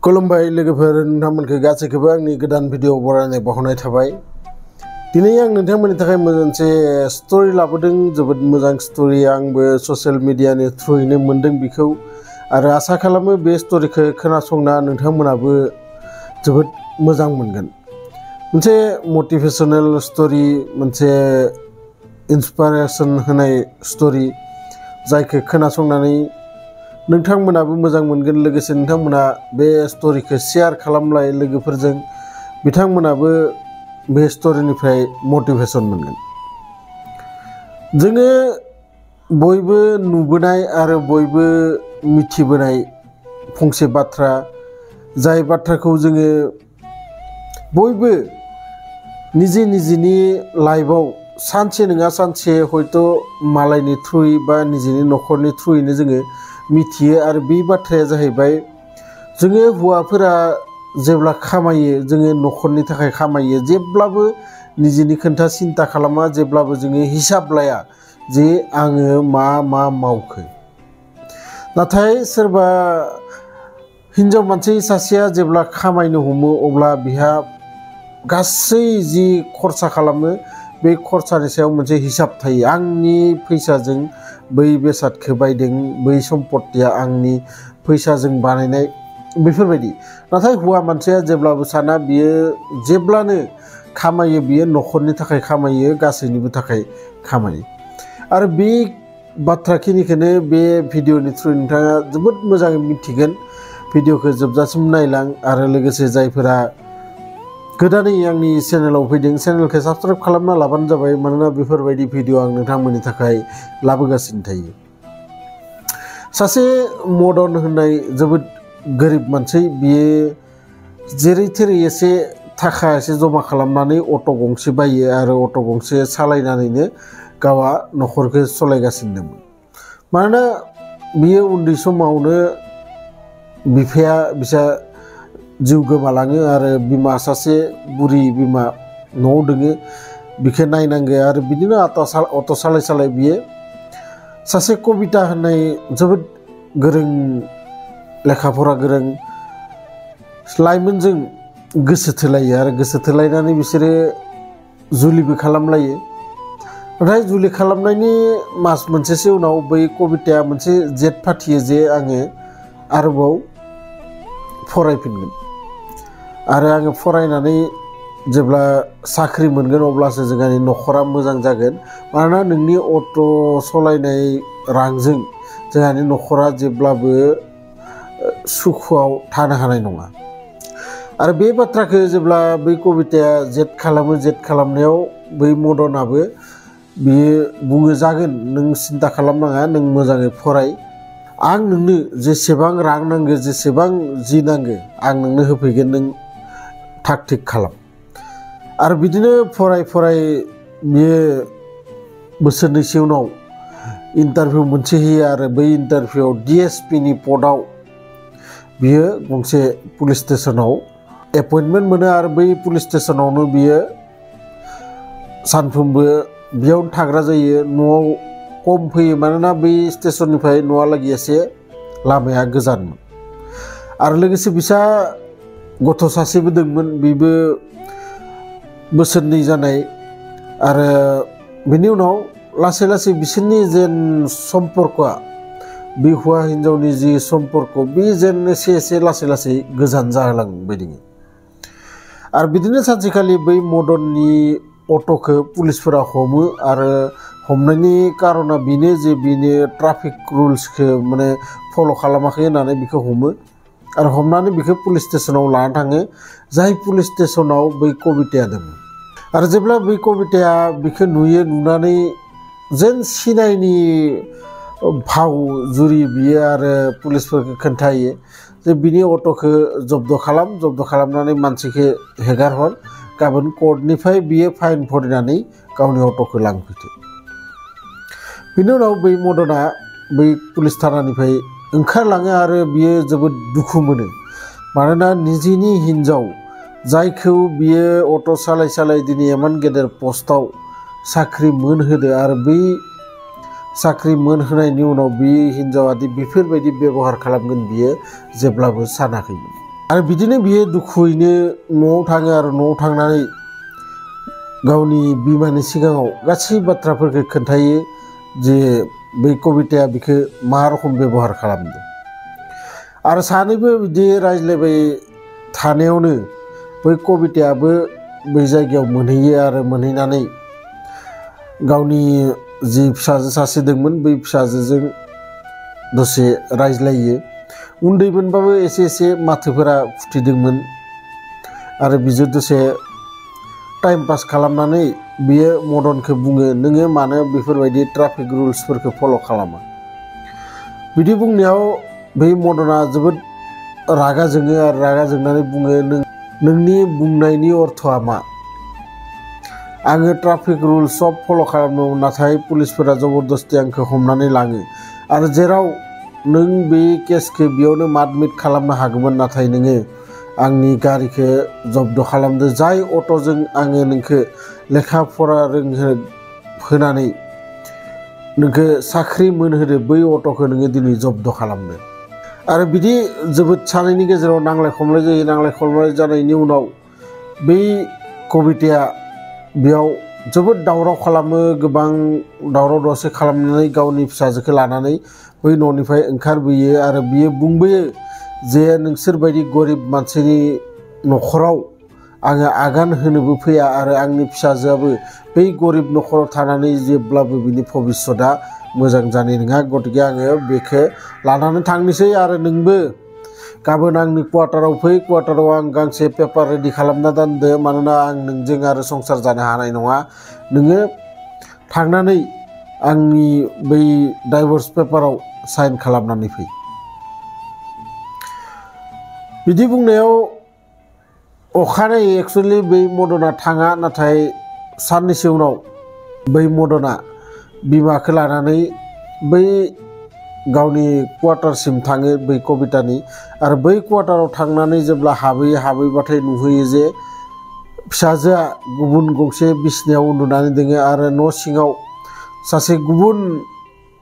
खुलुमबाय लोगोफोर नोंथांमोनखौ गासैखौबो आंनि गोदान भिडिअ बरायनाय बावहरनाय थाबाय। दिनै आं नोंथांमोननि थाखाय मोनसे स्टोरी लाबोदों, जोबोद मोजां स्टोरी। आंबो ससियेल मिडियानि थ्रुयैनो मोनदों बेखौ, आरो आसा खालामो बे स्टोरीखौ खोनासंना नोंथांमोनाबो जोबोद मोजां मोनगोन। मोनसे मटिभेशनेल स्टोरी, मोनसे इन्सपिरेशन होनाय स्टोरी, जायखौ खोनासंनानै नोंथांमोनाबो मोजां मोनगोन। लोगोसे नोंथांमोना बे स्टोरीखौ शेयार खालामलाय लोगोफोरजों, बिथांमोनाबो बे स्टोरीनिफ्राय मटिभेशन मोनगोन। जोङो बयबो नुबोनाय आरो बयबो मिथिबोनाय फंसे बाथ्रा, जाय बाथ्राखौ जोङो बयबो निजेनि लाइफआव सानसे नङा सानसे हयथ' मालायनि थ्रुयै बा निजेनि न'खरनि थ्रुयैनो जोङो मिथियो। आरो बे बाथ्राया जाहैबाय, जोङो हौवाफोरा जेब्ला खामायो, जोङो न'खरनि थाखाय खामायो, जेब्लाबो निजेनि खोथा सिन्था खालामा, जेब्लाबो जोङो हिसाब लाया जे आङो मा मावखो। नाथाय सोरबा हिन्जाव मानसि सासेया जेब्ला खामायनो हमो, अब्ला बिहा गासै जि खरसा खालामो बे खरसानि सायाव मोनसे हिसाब थायो। आंनि फैसाजों बै बेसादखौ बायदों, बै सम्पतिया आंनि फैसाजों बानायनाय, बेफोरबायदि। नाथाय हौवा मानसिया जेब्लाबो साना, बियो जेब्लानो खामायो बियो न'खरनि थाखाय खामायो, गासैनिबो थाखाय खामायो। आरो बे बाथ्राखिनिखौनो बे भिडिअनि थ्रुयै नोंथाङा जोबोद मोजाङै मिथिगोन। भिडिअखौ जोबजासिम नायलां, आरो लोगोसे जायफोरा गोदानै आंनि चेनेलाव फैदों, चेनेलखौ साबस्क्राइब खालामना लाबानो जाबाय। मानोना बेफोरबायदि भिडिअ आं नोंथांमोननि थाखाय लाबोगासिनो थायो। सासे मदन होननाय जोबोद गोरिब मानसि, बियो जेरै थेरै एसे थाखा एसे जमा खालामनानै अट' गंसे बायो, आरो अट' गंसे सालायनानैनो गावहा न'खरखौ सालायगासिनो दंमोन। मानोना बियो उन्दै समावनो बिफाया बिसा जिउ गोमालाङो, आरो बिमा सासे बुरि बिमा न'आव दोङो, बिखौ नायनांगो। आरो बिदिनो अट' सालाय बियो सासे कबिता होननाय जोबोद गोरों, लेखा फरा गोरों लाइमोनजों गोसो थोलायो। आरो गोसो थोलायनानै बिसोरो जुलिबो खालामलायो। नाथाय जुलि खालामनायनि मास मोनसेसो उनाव बै कबिताया मोनसे जेद फाथियो जे आङो आरोबाव फरायफिनगोन, आरो आङो फरायनानै जेब्ला साख्रि मोनगोन अब्लासो जोंहानि न'खरा मोजां जागोन। मानोना नोंनि अट' सालायनाय रांजों जोंहानि न'खरा जेब्लाबो सुखुआव थानो हानाय नङा। आरो बे बाथ्राखौ जेब्ला बै कबिताया जेद खालामो, जेद खालामनायाव बै मदनाबो बियो बुङो, जागोन, नों सिन्था खालामनाङा, नों मोजाङै फराय, आं नोंनो जेसेबां रां नांगौ, जेसेबां जि नांगौ, आं नोंनो होफैगोन, नों थाग थिग खालाम। आरो बिदिनो फराय बियो बोसोरनैसो उनाव इन्टारभिउ मोनसे होयो, आरो बै इन्टारभिउआव DSP नि पदआव बियो गंसे पुलिस स्टेसनाव एपइन्टमेन्ट मोनो। आरो बै पुलिस स्टेसनावनो बियो सानफ्रोमबो बेयावनो थाग्रा जायो। न'आव खम फैयो, मानोना बै स्टेसननिफ्राय न'आलागि एसे लामाया गोजानमोन। आरो लोगोसे बिसा गथ' सासेबो दंमोन, बेबो बोसोरनै जानाय। आरो बेनि उनाव लासै लासै बिसोरनि जेन सम्पर्कआ, बे हौवा हिन्जावनि जि सम्पर्क, बे जेन एसे लासै लासै गोजान जालांबाय दङ। आरो बिदिनो सानसेखालि बै मदननि अट'खौ पुलिसफोरा हमो, आरो हमनायनि कारना बेनो जे बिनो ट्राफिक रुल्सखौ माने फल' खालामाखै होननानै बिखौ हमो। आरो हमनानै बिखौ पुलिस स्टेसनाव लाना थाङो, जाय पुलिस स्टेसनाव बै कबिताया दंमोन। आरो जेब्ला बै कबिताया बिखौ नुयो, नुनानै जेन सिनायनि भाव जुरि बियो, आरो पुलिसफोरखौ खोन्थायो जे बिनि अट'खौ जब्द खालाम, जब्द खालामनानै मानसिखौ हेगारहर, गाबोन कर्टनिफ्राय बियो फाइन भरिनानै गावनि अट'खौ लांफैथो। बिनि उनाव बै मदना बै पुलिस थानानिफ्राय ओंखारलाङो, आरो बियो जोबोद दुखु मोनो। मानोना निजेनि हिन्जाव, जायखौ बियो अट' सालाय दिनै इमान गेदेर पस्टआव साख्रि मोनहोदो, आरो बै साख्रि मोनहोनायनि उनाव बे हिन्जावादि बेफोरबायदि बेबहार खालामगोन बियो जेब्लाबो सानाखैमोन। आरो बिदिनो बियो दुखुयैनो न'आव थाङो आरो न'आव थांनानै गावनि बिमानि सिगाङाव गासै बाथ्राफोरखौ खोन्थायो जे बै कबिताया बिखौ मा रखम बेबहार खालामदों। आरो सानैबो बिदि रायज्लायबाय थानायावनो बै कबितायाबो बै जायगायाव मोनहैयो आरो मोनहैनानै गावनि जि फिसाजो सासे दंमोन बै फिसाजोजों दसे रायज्लायो। उन्दैमोनबाबो एसे एसे माथोफोरा फुथिदोंमोन आरो बिजों दसे टाइम पास खालामनानै बियो मदनखौ बुङो नोङो मानो बेफोरबायदि ट्राफिक रुल्सफोरखौ फल' खालामा। बिदि बुंनायाव बै मदना जोबोद रागा जोङो आरो रागा जोंनानै बुङो नोंनि बुंनायनि अर्थआ मा? आङो ट्राफिक रुल्स सब फल' खालामो नाथाय पुलिसफोरा जबरदस्ति आंखौ हमनानै लाङो आरो जेराव नों बे केसखौ बेयावनो माडमिट खालामनो हागौमोन नाथाय नोङो आंनि गारिखौ जब्द खालामदो। जाय अट'जों आङो नोंखौ लेखा फरा होनानै नोंखौ साख्रि मोनहोदो बै अट'खौ नोङो दिनै जब्द खालामदो। आरो बिदि जोबोद सानैनि गेजेराव नांलाय खमलाय जायो। नांलाय खमलाय जानायनि उनाव बै कबिताया बेयाव जोबोद दावराव खालामो, गोबां दावराव दावसि खालामनानै गावनि फिसाजोखौ लानानै बै न'निफ्राय ओंखारबोयो आरो बियो बुंबोयो जे नोंसोरबायदि गरिब मानसिनि न'खराव आङो आगान होनोबो फैया आरो आंनि फिसाजोआबो बै गरिब न'खराव थानानै जेब्लाबो बिनि भबिष्यतआ मोजां जानाय नङा। गतिके आङो बेखौ लानानै थांनोसै आरो नोंबो गाबोन आंनि क्वार्टाराव फै। क्वार्टाराव आं गांसे पेपार रेडि खालामना दोनदो मानोना आं नोंजों आरो संसार जानो हानाय नङा। नोङो थांनानै आंनि बै डाइभर्स पेपाराव साइन खालामनानै फै। बिदि बुंनायाव अखानायै एक्सुवेलि बै मदना थाङा नाथाय साननैसो उनाव बै मदना बिमाखौ लानानै बै गावनि क्वार्टारसिम थाङो बै कबितानि आरो बै क्वार्टाराव थांनानै जेब्ला हाबहैबाथाय नुहैयो जे फिसाजोआ गुबुन गंसे बिसनायाव उन्दुनानै दोङो आरो न' सिङाव सासे गुबुन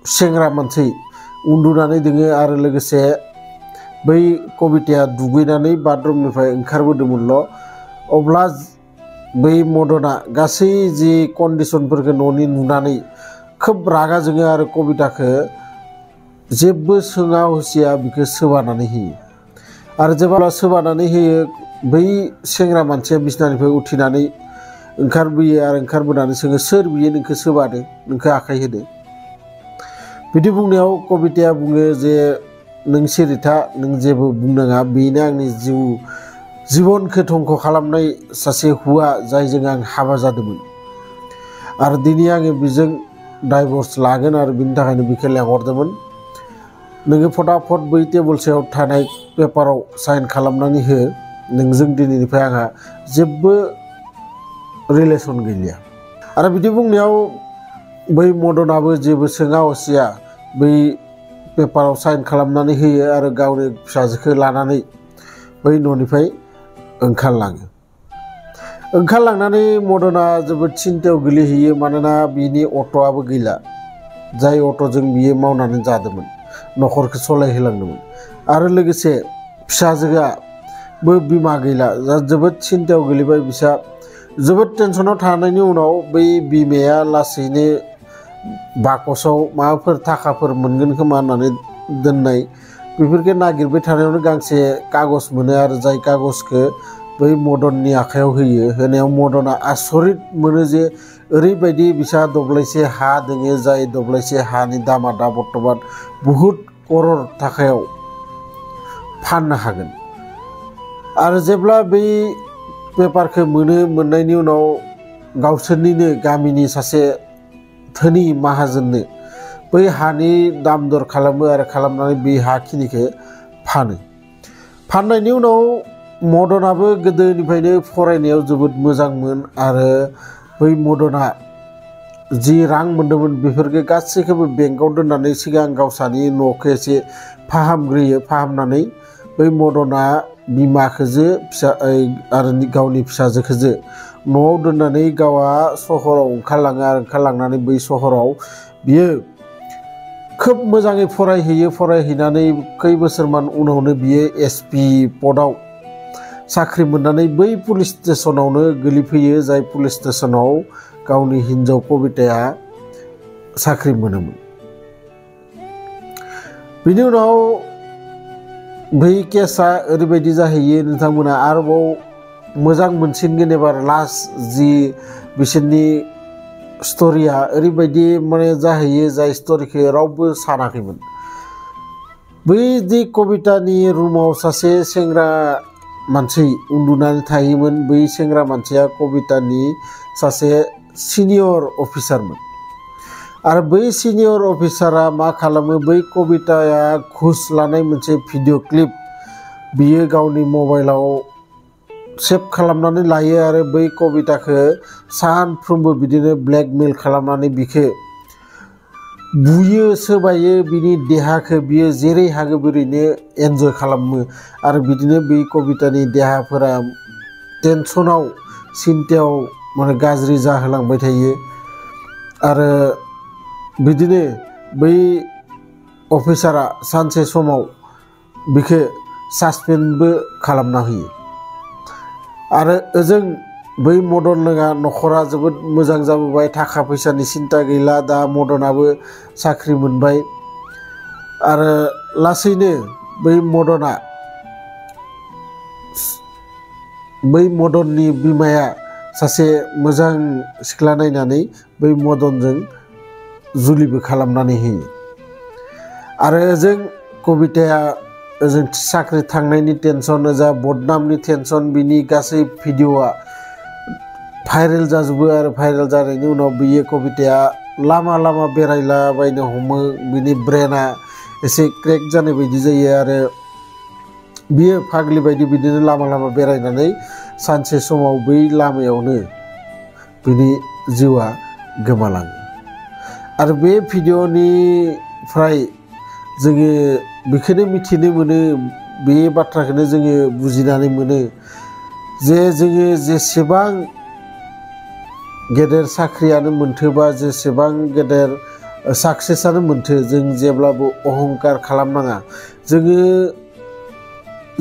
सेंग्रा मानसि उन्दुनानै दोङो आरो लोगोसे बै कबिताया दुगैनानै बाथरुमनिफ्राय ओंखारबोदोंमोनल'। अब्ला बै मदना गासै जि कन्डिसनफोरखौ न'नि नुनानै खोब रागा जोङो आरो कबिताखौ जेबो सोङा हसिया बिखौ सोबानानै होयो। आरो जेब्ला सोबानानै होयो बै सेंग्रा मानसिया बिसनानिफ्राय उथिनानै ओंखारबोयो आरो ओंखारबोनानै सोङो सोर बियो नोंखौ सोबादो, नोंखौ आखाइ होदो। बिदि बुंनायाव कबिताया बुङो जे नों सिरिथा, नों जेबो बुंनाङा, बेनो आंनि जिबनखौ धंख' खालामनाय सासे हौवा जायजों आं हाबा जादोंमोन आरो दिनै आङो बेजों डाइभर्स लागोन आरो बिनि थाखायनो बिखौ लेंहरदोंमोन। नोङो फटाफट बै टेबोल सायाव थानाय पेपाराव साइन खालामनानै हो, नोंजों दिनैनिफ्राय आंहा जेबो रिलेसन गैलिया। आरो बिदि बुंनायाव बै मदनाबो जेबो सोङा हसिया बै पेपाराव साइन खालामनानै होयो आरो गावनि फिसाजोखौ लानानै बै न'निफ्राय ओंखारलाङो। ओंखारलांनानै मदना जोबोद सिन्थायाव गोलैहैयो मानोना बिनि अट'आबो गैला, जाय अट'जों बियो मावनानै जादोंमोन, न'खरखौ सालायहोलांदोंमोन आरो लोगोसे फिसाजोआबो बिमा गैला। जोबोद सिन्थायाव गोलैबाय बिसा। जोबोद टेनसनाव थानायनि उनाव बै बिमाया लासैनो बाकसाव माबाफोर थाखाफोर मोनगोन खोमा होननानै दोननाय बेफोरखौ नागिरबाय थानायावनो गांसे कागज मोनो आरो जाय कागजखौ बै मदननि आखायाव होयो। होनायाव मदना आसरित मोनो जे ओरैबायदि बिसा दब्लायसे हा दोङो जाय दब्लायसे हानि दामा दा बर्थमान बहुद करर थाखायाव फाननो हागोन। आरो जेब्ला बै पेपारखौ मोननायनि उनाव गावसोरनिनो गामिनि सासे धोनि माहाजोननो बै हानि दाम दर खालामो आरो खालामनानै बै हाखिनिखौ फानो। फाननायनि उनाव मदनाबो गोदोनिफ्रायनो फरायनायाव जोबोद मोजांमोन आरो बै मदना जि रां मोन्दोंमोन बेफोरखौ गासैखौबो बेंकआव दोननानै सिगां गावसानि न'खौ एसे फाहामग्रोयो। फाहामनानै बै मदना बिमाखोजो आरो गावनि फिसाजोखोजो न'आव दोननानै गावहा सहराव ओंखारलाङो आरो ओंखारलांनानै बै सहराव बियो खोब मोजाङै फरायहैयो। फरायहैनानै खै बोसोरमान उनावनो बियो एसपि पदआव साख्रि मोननानै बै पुलिस स्टेशनावनो गोलैफैयो जाय पुलिस स्टेशनाव गावनि हिनजाव कबिताया साख्रि मोनोमोन। बिनि उनाव बै केसा ओरैबायदि जाहैयो नोंथांमोना आरोबाव मोजां मोनसिनगोन एबार लास्ट जि बिसोरनि स्ट'रिया ओरैबायदि माने जाहैयो जाय स्ट'रिखौ रावबो सानाखैमोन। बै जि कबितानि रुमाव सासे सेंग्रा मानसि उन्दुनानै थायोमोन बै सेंग्रा मानसिया कबितानि सासे सिनियर अफिसारमोन आरो बै सिनियर अफिसारा मा खालामो बै कबिताया घुस लानाय मोनसे भिडिअ क्लिप बियो गावनि मबाइलाव सेभ खालामनानै लायो आरो बै कबिताखौ सानफ्रोमबो बिदिनो ब्लेकमेल खालामनानै बिखौ बुयो सोबायो बिनि देहाखौ बियो जेरै हागौ ओरैनो एन्जय खालामो आरो बिदिनो बै कबितानि देहाफोरा टेनसनाव सिन्थायाव माने गाज्रि जाहोलांबाय थायो आरो बिदिनो बै अफिसारा सानसे समाव बिखौ सासपेन्डबो खालामना होयो आरो ओजों बै मदन लोङा न'खरा जोबोद मोजां जाबोबाय थाखा फैसानि सिन्था गैला दा मदनाबो साख्रि मोनबाय आरो लासैनो बै मदननि बिमाया सासे मोजां सिख्ला नायनानै बै मदनजों जुलिबो खालामनानै होयो आरो ओजों कबिताया ओजों साख्रि थांनायनि टेनसन ओजा बदनामनि टेनसन बिनि गासै भिडिअआ भाइरेल जाजोबो आरो भाइरेल जानायनि उनाव बियो कबिताया लामा लामा बेरायलाबायनो हमो बिनि ब्रेना एसे क्रेक जानाय बायदि जायो आरो बियो फाग्लि बायदि बिदिनो लामा लामा बेरायनानै सानसे समाव बै लामायावनो बिनि जिउआ गोमालाङो आरो बे भिडिअनिफ्राय जोङो बेखौनो मिथिनो मोनो बे बाथ्राखौनो जोङो बुजिनानै मोनो जे जोङो जेसेबां गेदेर साख्रियानो मोनथोबा जेसेबां गेदेर साक्सेसआनो मोनथो जों जेब्लाबो अहंकार खालामनाङा जोङो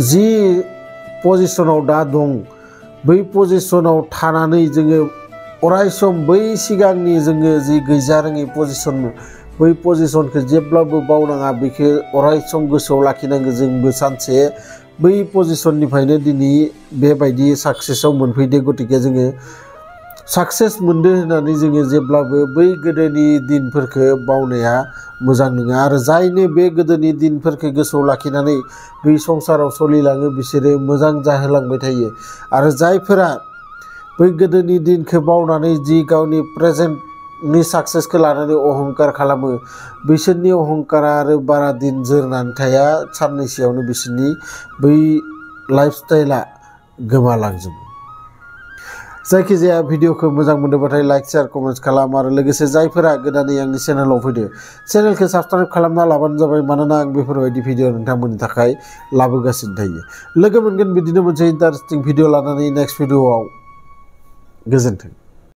जि पजिशनाव दा दं बै पजिशनाव थानानै जोङो अरायसम बै सिगांनि जोङो जि गैजारोङै पजिशन बै पजिशनखौ जेब्लाबो बावनाङा बेखौ अरायसम गोसोआव लाखिनांगौ जोंबो सानसे बै पजिशननिफ्रायनो दिनै बेबायदि साक्सेसआव मोनफैदो गतिके जोङो साक्सेस मोनदो होननानै जोङो जेब्लाबो बै गोदोनि दिनफोरखौ बावनाया मोजां नङा आरो जायनो बे गोदोनि दिनफोरखौ गोसोआव लाखिनानै बै संसाराव सोलिलाङो बिसोरो मोजां जाहोलांबाय थायो आरो जायफोरा बै गोदोनि दिनखौ बावनानै जि गावनि प्रेजेन्टनि साक्सेसखौ लानानै अहंकार खालामो बिसोरनि अहंकारा आरो बारा दिन जोरनानै थाया साननैसोआवनो बिसोरनि बै लाइफ स्टाइला गोमालांजोबो। जायखिजाया भिडिअखौ मोजां मोनदोंबाथाय लाइक शेयार कमेन्ट्स खालाम आरो लोगोसे जायफोरा गोदानै आंनि चेनेलाव फैदो चेनेलखौ साबसक्राइब खालामना लाबानो जाबाय मानोना आं बेफोरबायदि भिडिअ नोंथांमोननि थाखाय लाबोगासिनो थायो। लोगो मोनगोन बिदिनो मोनसे इन्टारेस्टिं भिडिअ लानानै नेक्स्ट भिडिअआव गोजोन्थों।